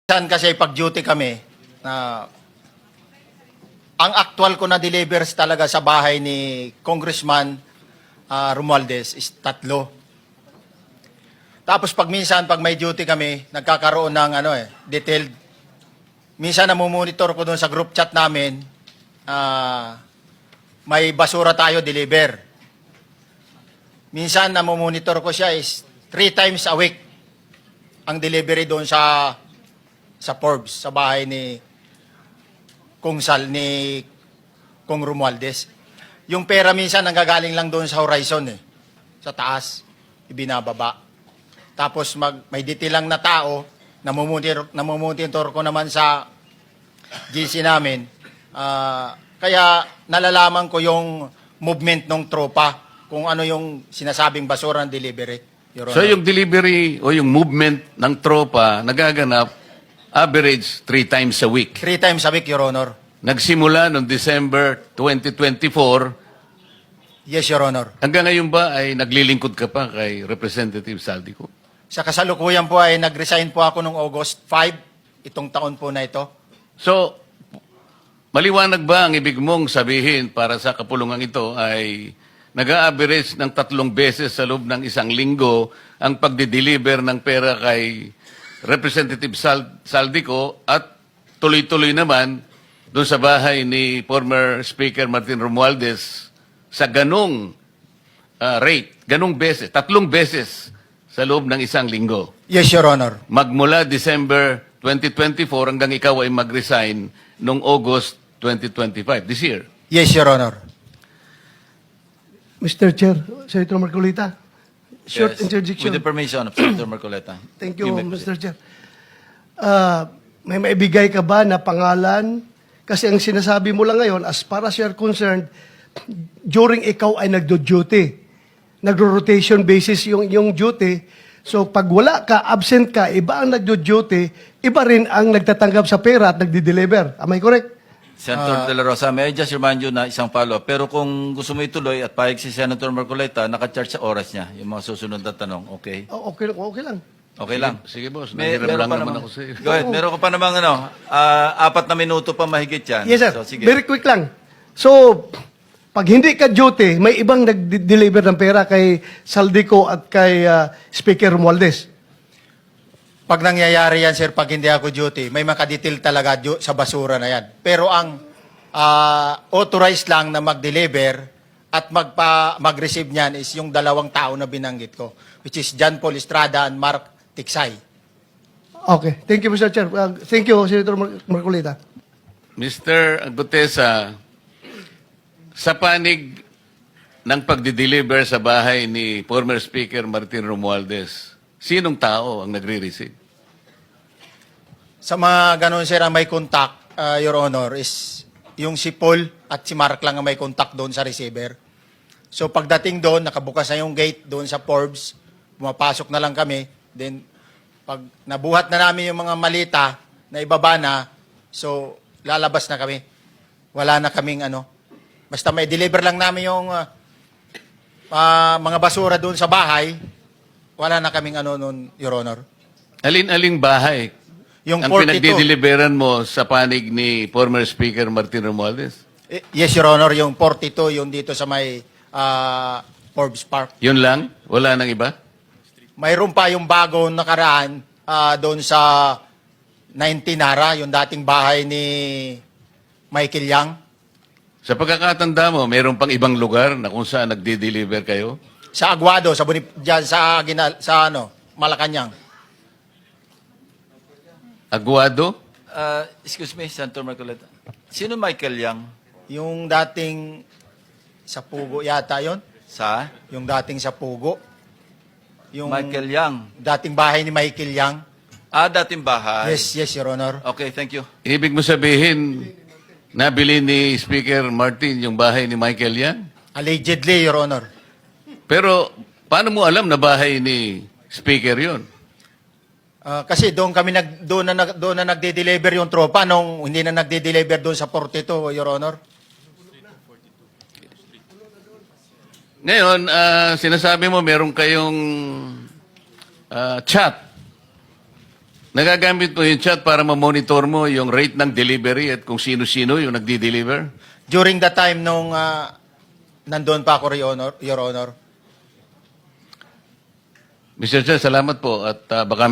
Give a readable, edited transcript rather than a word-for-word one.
Minsan kasi pag-duty kami, na ang actual ko na delivers talaga sa bahay ni Congressman Romualdez is 3. Tapos pag may duty kami, nagkakaroon ng detailed. Minsan namumonitor ko doon sa group chat namin, may basura tayo deliver. Minsan namumonitor ko siya is 3 times a week ang delivery doon sa Forbes, sa bahay ni Kung Romualdez. Yung pera minsan nanggagaling lang doon sa horizon sa taas, ibinababa. Tapos may detail lang na tao, namumonitor ko naman sa GC namin. Kaya nalalaman ko yung movement ng tropa, kung ano yung sinasabing basura ng delivery. Your Honor. So yung delivery o yung movement ng tropa nagaganap average 3 times a week. 3 times a week, Your Honor. Nagsimula noong December 2024. Yes, Your Honor. Hanggang ngayon ba ay naglilingkod ka pa kay Representative Saldico? Sa kasalukuyan po ay nag-resign po ako noong August 5, itong taon po na ito. So, maliwanag ba ang ibig mong sabihin para sa kapulungan ito ay nag-a-average ng 3 beses sa loob ng 1 linggo ang pagdi-deliver ng pera kay Representative Saldico at tuloy-tuloy naman doon sa bahay ni former Speaker Martin Romualdez sa ganong rate, ganong beses, 3 beses sa loob ng 1 linggo. Yes, Your Honor. Magmula December 2024 hanggang ikaw ay mag-resign noong August 2025, this year. Yes, Your Honor. Mr. Chair, Senator Marcolita, short Yes. interjection. With the permission of Senator Marcoleta. Thank you, may Mr. Chair. May maibigay ka ba na pangalan? Kasi ang sinasabi mo lang ngayon, as far as you're concerned, during ikaw ay nagdo-duty, nagro-rotation basis yung duty. So pag wala ka, absent ka, iba ang nagdo-duty, iba rin ang nagtatanggap sa pera at nagdi-deliver. Am I correct? Senator De La Rosa, may I just remind you na isang follow-up. Pero kung gusto mo ituloy at pahig si Senator Marcoleta, naka-charge sa oras niya, yung mga susunod na tanong. Okay? Okay lang. Okay lang. Sige, boss. Meron Nahiram lang pa naman namang- ako sa iyo. Go ahead. Meron ka pa namang 4 na minuto pa mahigit yan. Yes, sir. So, sige. Very quick lang. So, pag hindi ka duty, may ibang nag-deliver ng pera kay Saldico at kay Speaker Romualdez. Pag nangyayari yan, sir, pag hindi ako duty, may makadetail talaga sa basura na yan. Pero ang authorized lang na mag-deliver at mag-receive niyan is yung 2 tao na binanggit ko, which is John Paul Estrada and Mark Tiksay. Okay. Thank you, Mr. Chair. Thank you, Senator Marcolita. Mr. Gutesa, sa panig ng pagdi-deliver sa bahay ni former Speaker Martin Romualdez, sinong tao ang nagre-receive? Sa mga ganun, sir, ang may contact, Your Honor, is yung si Paul at si Mark lang ang may contact doon sa receiver. So pagdating doon, nakabukas na yung gate doon sa Forbes, pumapasok na lang kami. Then, pag nabuhat na namin yung mga malita na ibaba na, so lalabas na kami. Wala na kaming basta may deliver lang namin yung mga basura doon sa bahay, wala na kaming noon, Your Honor. Alin-aling bahay Yung ang 42. pinagdi-deliveran mo sa panig ni former Speaker Martin Romualdez? Yes, Your Honor, yung 42, yung dito sa may Forbes Park. Yun lang? Wala nang iba? Mayroon pa yung bagong nakaraan doon sa 19 Nara, yung dating bahay ni Michael Yang. Sa pagkakatanda mo, mayroon pang ibang lugar na kung saan nagdi-deliver kayo? Sa Aguado, dyan sa Malacanang. Aguado? Excuse me, Senator Marcoleta. Sino Michael Yang? Yung dating sa Pugo yata yon, Sa? yung dating sa Pugo. Yung Michael Yang. dating bahay ni Michael Yang. Dating bahay. Yes, Your Honor. Okay, thank you. Ibig mo sabihin, nabili ni Speaker Martin yung bahay ni Michael Yan? Allegedly, Your Honor. Pero paano mo alam na bahay ni Speaker yon? Kasi doon na nagde-deliver yung tropa nung hindi na nagde-deliver doon sa 42, Your Honor. Ngayon, sinasabi mo meron kayong chat Nagagamit mo yung chat para ma-monitor mo yung rate ng delivery at kung sino-sino yung nagdi-deliver? During the time nung nandun pa ako, Your Honor. Mr. Chair, salamat po at baka